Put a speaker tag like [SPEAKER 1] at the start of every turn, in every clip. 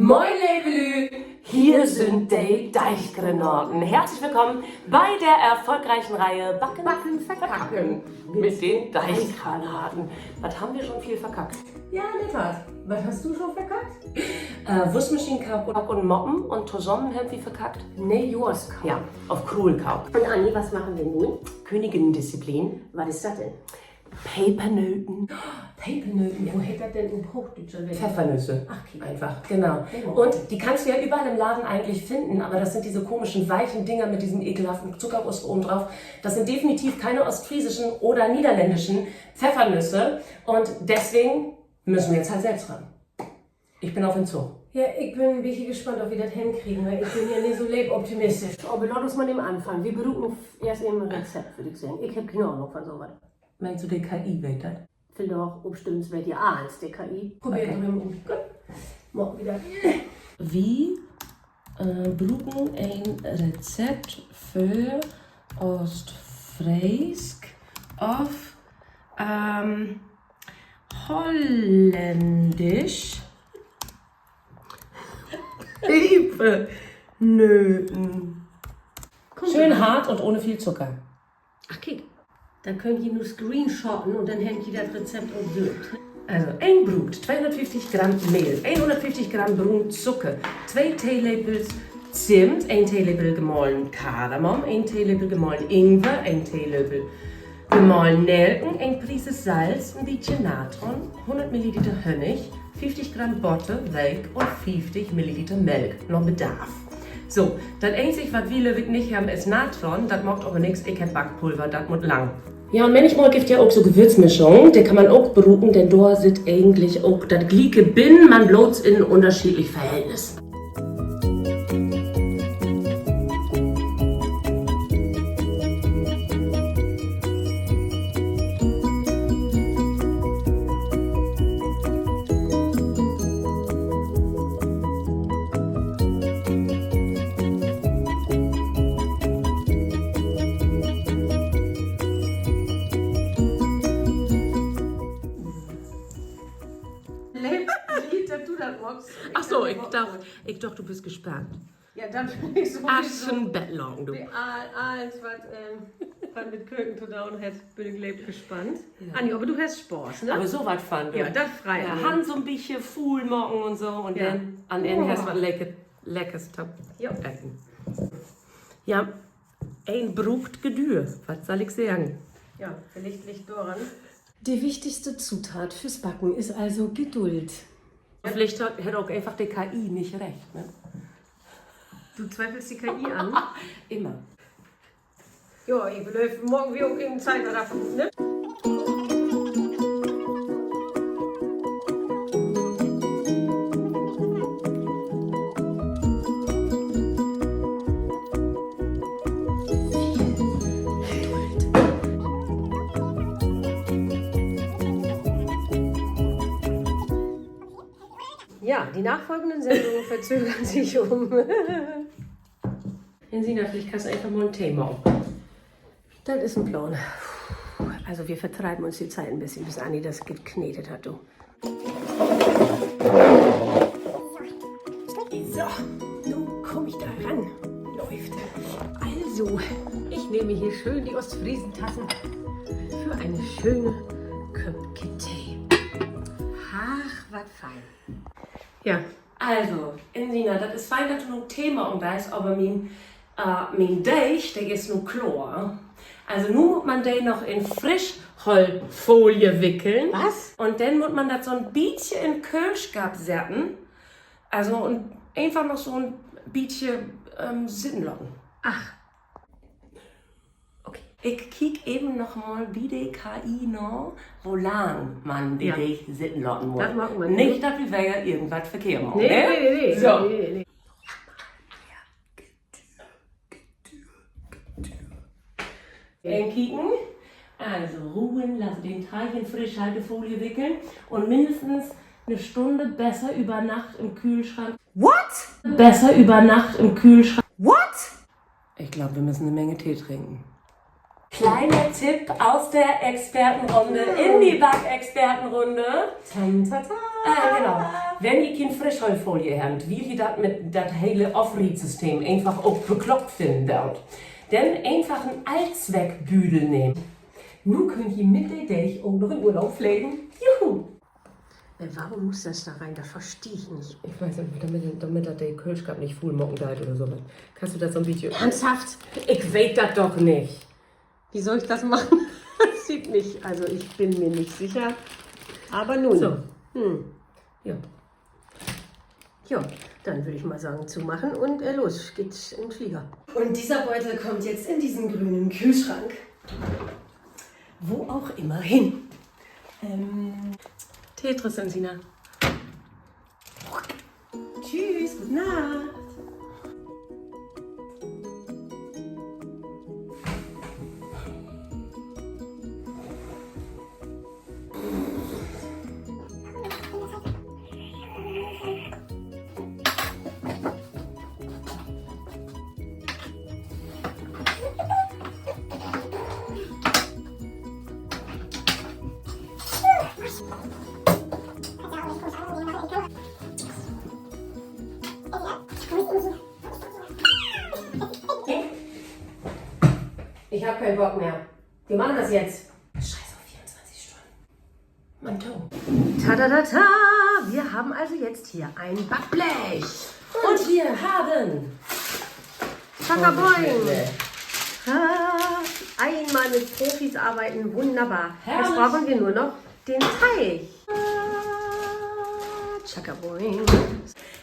[SPEAKER 1] Moin Levelü, hier sind die Deichgranaten. Herzlich willkommen bei der erfolgreichen Reihe Backen, Verkacken mit den Deichgranaten. Was haben wir schon viel verkackt?
[SPEAKER 2] Ja, in der Tat. Was hast du schon verkackt?
[SPEAKER 1] Wurstmaschinenkaub und Moppen und zusammen haben wir verkackt.
[SPEAKER 2] Nee, Jost.
[SPEAKER 1] Ja, auf Krulkaub.
[SPEAKER 2] Und Anni, was machen wir nun?
[SPEAKER 1] Königinnendisziplin.
[SPEAKER 2] Was ist das denn?
[SPEAKER 1] Papernöten.
[SPEAKER 2] Papernöten, wo hätte das denn in Hochdeutscher Welt?
[SPEAKER 1] Pfeffernüsse.
[SPEAKER 2] Ach, okay.
[SPEAKER 1] Einfach, genau. Und die kannst du ja überall im Laden eigentlich finden, aber das sind diese komischen, weichen Dinger mit diesem ekelhaften Zuckerguss oben drauf. Das sind definitiv keine ostfriesischen oder niederländischen Pfeffernüsse und deswegen müssen wir jetzt halt selbst ran. Ich bin auf Entzug.
[SPEAKER 2] Ja, ich bin ein bisschen gespannt, ob wir das hinkriegen, weil ich bin ja nicht so leboptimistisch. Aber lass uns mal dem Anfang. Wir berufen erst im Rezept, würde ich sagen. Ich habe keine Ahnung von sowas.
[SPEAKER 1] Meinst du DKI weiter?
[SPEAKER 2] Ich will doch bestimmt, es wird ja A1 DKI. Probieren wir mal. Gut. Morgen wieder.
[SPEAKER 1] Wie berufen ein Rezept für Ostfriesk auf Holländisch Papernöten. Schön hart und ohne viel Zucker.
[SPEAKER 2] Ach, kick. Da könnt ihr nur screenshotten und dann hängt ihr das Rezept auf Bild.
[SPEAKER 1] Also ein Brot, 250 Gramm Mehl, 150 Gramm Brunzucker, 2 Teelöffel Zimt, 1 Teelöffel gemahlen Kardamom, 1 Teelöffel gemahlen Ingwer, 1 Teelöffel gemahlen Nelken, 1 Prise Salz, ein bisschen Natron, 100 ml Honig, 50 Gramm Butter, Milch und 50 ml Milch, noch Bedarf. So, das Einzige, was wir nicht haben, ist Natron, das macht aber nichts, ich habe Backpulver, das muss lang. Ja, und manchmal gibt ja auch so Gewürzmischungen, die kann man auch berufen, denn da sind eigentlich auch das gleiche bin, man bloß in unterschiedlichen Verhältnissen. Ach so, ich dachte, du bist gespannt.
[SPEAKER 2] Ja, dann bin ich so
[SPEAKER 1] Aschenbettlagen, du.
[SPEAKER 2] Alles, was mit Köken zu tun hat, bin ich gespannt. Ja. Anni, aber du hast Spaß, ne?
[SPEAKER 1] Aber so was fand du.
[SPEAKER 2] Ja, das frei.
[SPEAKER 1] Ja, Hand so ein bisschen Fuhl morgen und so und ja. Dann an Ende hast du was Leckeres essen. Ja, ein Brucht Gedür, was soll ich sagen?
[SPEAKER 2] Ja, vielleicht liegt daran.
[SPEAKER 3] Die wichtigste Zutat fürs Backen ist also Geduld.
[SPEAKER 1] Vielleicht hat auch einfach die KI nicht recht, ne?
[SPEAKER 2] Du zweifelst die KI an?
[SPEAKER 1] Immer.
[SPEAKER 2] Ja, ich will morgen wieder um irgendeine Zeit davon, ne? Ja, die nachfolgenden Sendungen verzögern sich um.
[SPEAKER 1] Jensina, vielleicht kannst du einfach mal ein Thema auf.
[SPEAKER 2] Das ist ein Plan. Also wir vertreiben uns die Zeit ein bisschen, bis Anni das geknetet hat, du. So, nun komme ich da ran. Läuft. Also, ich nehme hier schön die Ostfriesentassen für eine schöne Köpke Tee. Ach, was fein. Ja.
[SPEAKER 1] Also, Jensina, das ist fein, dass du noch ein Thema und weißt, aber mein Deich, der ist nur Chlor. Also nun muss man den noch in Frischholzfolie wickeln.
[SPEAKER 2] Was?
[SPEAKER 1] Und dann muss man das so ein bisschen in Kölschgab setzen. Also und einfach noch so ein bisschen sitten lassen.
[SPEAKER 2] Ach.
[SPEAKER 1] Okay. Ich kiek eben noch mal, wie die KI noch, wo lang man die Deich sitten lassen muss.
[SPEAKER 2] Das machen wir
[SPEAKER 1] nicht. Dass wir ja irgendwas verkehrt machen.
[SPEAKER 2] Nee.
[SPEAKER 1] So.
[SPEAKER 2] Nee.
[SPEAKER 1] Kicken. Also ruhen, lassen den Teig in Frischhaltefolie wickeln und mindestens eine Stunde besser über Nacht im Kühlschrank.
[SPEAKER 2] What?
[SPEAKER 1] Besser über Nacht im Kühlschrank.
[SPEAKER 2] What?
[SPEAKER 1] Ich glaube, wir müssen eine Menge Tee trinken. Kleiner Tipp aus der Expertenrunde in die Backexpertenrunde. Genau. Wenn ihr keine Frischholzfolie habt, wie ihr das mit das hele Aufriebsystem einfach auch bekloppt finden dort, dann einfach einen Allzweckbüdel nehmen. Nun könnt ihr mit der Dech auch noch in Urlaub fliegen. Juhu!
[SPEAKER 2] Warum muss das da rein? Das verstehe ich nicht.
[SPEAKER 1] Ich weiß nicht, damit der Kölschkap nicht full mocken da oder so. Kannst du das so ein Video...
[SPEAKER 2] Ernsthaft?
[SPEAKER 1] Ich weiß das doch nicht.
[SPEAKER 2] Wie soll ich das machen? Das sieht nicht. Also ich bin mir nicht sicher. Aber nun.
[SPEAKER 1] So.
[SPEAKER 2] Ja. Ja, dann würde ich mal sagen, zumachen und los geht's in den Flieger.
[SPEAKER 3] Und dieser Beutel kommt jetzt in diesen grünen Kühlschrank. Wo auch immer hin.
[SPEAKER 1] Tetris, Ensina.
[SPEAKER 3] Tschüss, gute Nacht.
[SPEAKER 1] Ich habe keinen Bock mehr. Wir machen das jetzt. Scheiß auf 24 Stunden. Mein Toe.
[SPEAKER 2] Tadadata! Wir haben also jetzt hier ein Backblech.
[SPEAKER 1] Und wir haben...
[SPEAKER 2] Chakaboing! Einmal mit Profis arbeiten, wunderbar.
[SPEAKER 1] Herrlich.
[SPEAKER 2] Jetzt brauchen wir nur noch den Teig. Chakaboing!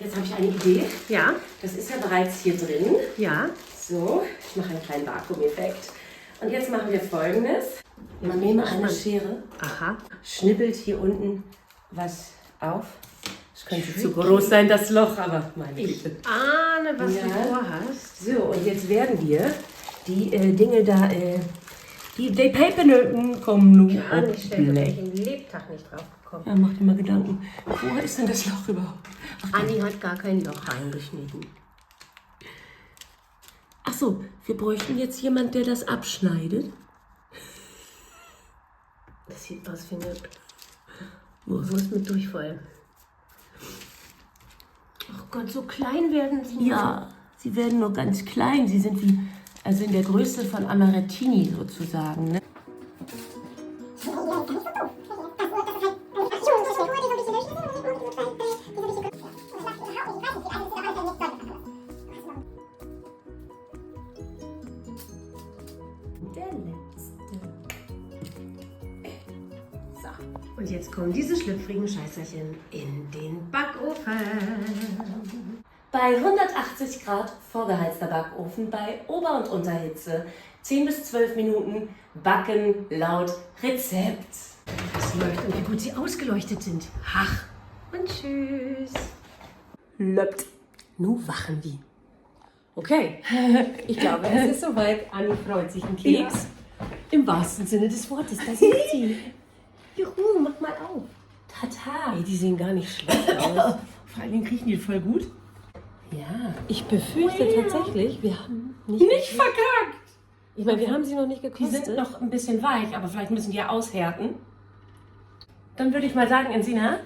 [SPEAKER 1] Jetzt habe ich eine Idee.
[SPEAKER 2] Ja,
[SPEAKER 1] Das ist ja bereits hier drin.
[SPEAKER 2] ja.
[SPEAKER 1] So, ich mache einen kleinen Vakuum-Effekt. Und jetzt machen wir Folgendes. Man nehme eine Schere,
[SPEAKER 2] Aha.
[SPEAKER 1] schnippelt hier unten was auf. Es könnte zu groß sein, das Loch, aber meine Güte.
[SPEAKER 2] Ahne, was du
[SPEAKER 1] Ja.
[SPEAKER 2] vorhast.
[SPEAKER 1] So, und jetzt werden wir die Dinge da, die Papernöten kommen nun
[SPEAKER 2] Gar nicht
[SPEAKER 1] auf
[SPEAKER 2] schlecht, da bin ich
[SPEAKER 1] Blech.
[SPEAKER 2] im Lebtag nicht drauf gekommen.
[SPEAKER 1] Ja, mach dir mal Gedanken. Wo ist denn das Loch überhaupt?
[SPEAKER 2] Anni hat gar kein Loch reingeschnitten.
[SPEAKER 1] Ach so, wir bräuchten jetzt jemand, der das abschneidet.
[SPEAKER 2] Das sieht aus wie eine
[SPEAKER 1] Wurst.
[SPEAKER 2] Wurst mit Durchfall. Ach Gott, so klein werden sie.
[SPEAKER 1] Ja, sie werden nur ganz klein. Sie sind wie, also in der Größe von Amarettini sozusagen. Ne? Der letzte.
[SPEAKER 2] So, und jetzt kommen diese schlüpfrigen Scheißerchen in den Backofen.
[SPEAKER 1] Bei 180 Grad vorgeheizter Backofen bei Ober- und Unterhitze 10 bis 12 Minuten backen laut Rezept.
[SPEAKER 2] Das läuft und wie gut sie ausgeleuchtet sind. Ach, und tschüss.
[SPEAKER 1] Löppt.
[SPEAKER 2] Nu wachen wir. Okay, ich glaube, es ist soweit. Anni freut sich einen Keks. Im wahrsten Sinne des Wortes, da sind sie. Juhu, mach mal auf.
[SPEAKER 1] Tata.
[SPEAKER 2] Ey, die sehen gar nicht schlecht aus.
[SPEAKER 1] Vor allem kriechen die voll gut.
[SPEAKER 2] Ja, ich befürchte tatsächlich, wir haben nicht
[SPEAKER 1] verkackt.
[SPEAKER 2] Ich meine, wir haben sie noch nicht
[SPEAKER 1] Die
[SPEAKER 2] gekostet.
[SPEAKER 1] sind noch ein bisschen weich, aber vielleicht müssen die ja aushärten. Dann würde ich mal sagen, Ensina,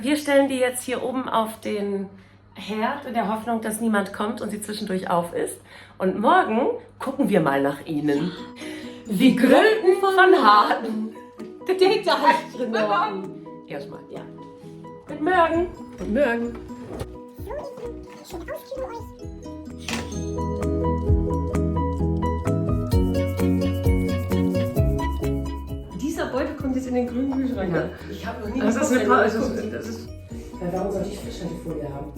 [SPEAKER 1] wir stellen die jetzt hier oben auf den Herd in der Hoffnung, dass niemand kommt und sie zwischendurch auf ist. Und morgen gucken wir mal nach ihnen. Wie Gröten von Harten.
[SPEAKER 2] Steht da halt drin.
[SPEAKER 1] Erstmal, ja. Mit morgen.
[SPEAKER 2] Guten Morgen.
[SPEAKER 3] Dieser Beutel kommt jetzt in den grünen Kühlschrank.
[SPEAKER 1] Ja.
[SPEAKER 3] Ich habe noch nie
[SPEAKER 1] Das ist
[SPEAKER 3] geguckt,
[SPEAKER 1] eine
[SPEAKER 3] wenn
[SPEAKER 1] das
[SPEAKER 3] du
[SPEAKER 1] ist, ja, warum sollte ich Frischhaltefolie haben?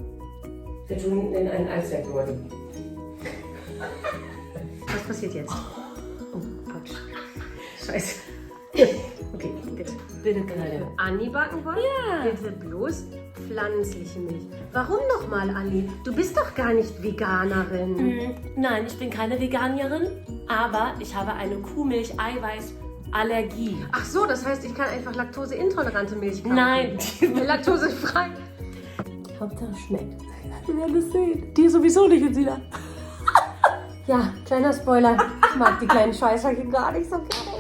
[SPEAKER 1] Wir tun in einen Eisbergbeutel.
[SPEAKER 2] Was passiert jetzt? Oh, Autsch. Scheiße. Okay, bitte.
[SPEAKER 1] Bitte keine.
[SPEAKER 2] Anni backen wollen?
[SPEAKER 1] Ja.
[SPEAKER 2] Bitte bloß pflanzliche Milch. Warum nochmal, Anni? Du bist doch gar nicht Veganerin.
[SPEAKER 1] Nein, ich bin keine Veganerin, aber ich habe eine Kuhmilch-Eiweiß-Allergie.
[SPEAKER 2] Ach so, das heißt, ich kann einfach laktoseintolerante Milch kaufen?
[SPEAKER 1] Nein.
[SPEAKER 2] Laktosefrei.
[SPEAKER 1] Hauptsache schmeckt. Wir werden es sehen. Die sowieso nicht in sie.
[SPEAKER 2] Ja, kleiner Spoiler. Ich mag die kleinen Scheißerchen gar nicht so gerne.